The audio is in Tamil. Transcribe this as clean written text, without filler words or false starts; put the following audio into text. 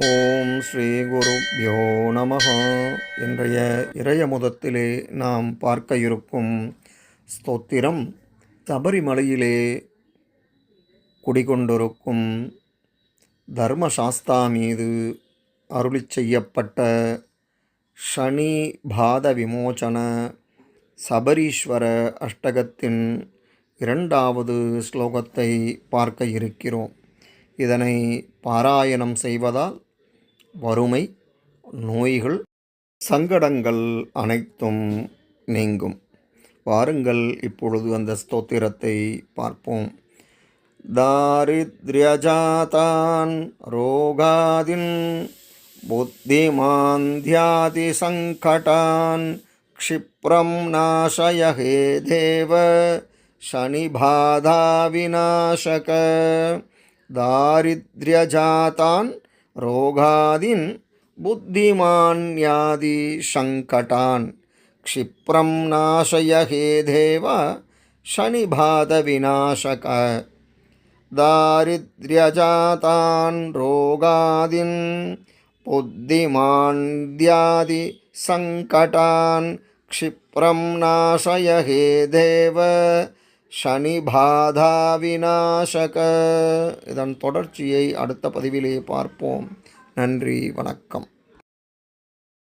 ஓம் ஸ்ரீ குருப்யோ நமஹ. இன்றைய இறையமுதத்திலே நாம் பார்க்க இருக்கும் ஸ்தோத்திரம் சபரிமலையிலே குடிகொண்டிருக்கும் தர்மசாஸ்தா மீது அருளி செய்யப்பட்ட சனி பாத விமோசன சபரீஸ்வர அஷ்டகத்தின் 2வது ஸ்லோகத்தை பார்க்க இருக்கிறோம். இதனை பாராயணம் செய்வதால் வறுமை, நோய்கள், சங்கடங்கள் அனைத்தும் நீங்கும். வாருங்கள் இப்பொழுது அந்த ஸ்தோத்திரத்தை பார்ப்போம். தாரித்ர்யஜாதான் ரோகாதின் புத்திமாந்தியாதி சங்கடான் க்ஷிப்ரம் நாசய ஹே தேவ சனிபாதா விநாசக. தாரித்ர்யஜாதான் ரோகாதின் புத்திமான்யாதி சங்கடான் க்ஷிப்ரம் நாசய ஹே தேவ சனிபாத விநாசக. தாரித்ர்யஜாதான் ரோகாதின் புத்திமான்யாதி சங்கடான் க்ஷிப்ரம் நாசய ஹே தேவ சனிபாதா விநாசக. இதன் தொடர்ச்சியை அடுத்த பதிவிலே பார்ப்போம். நன்றி, வணக்கம்.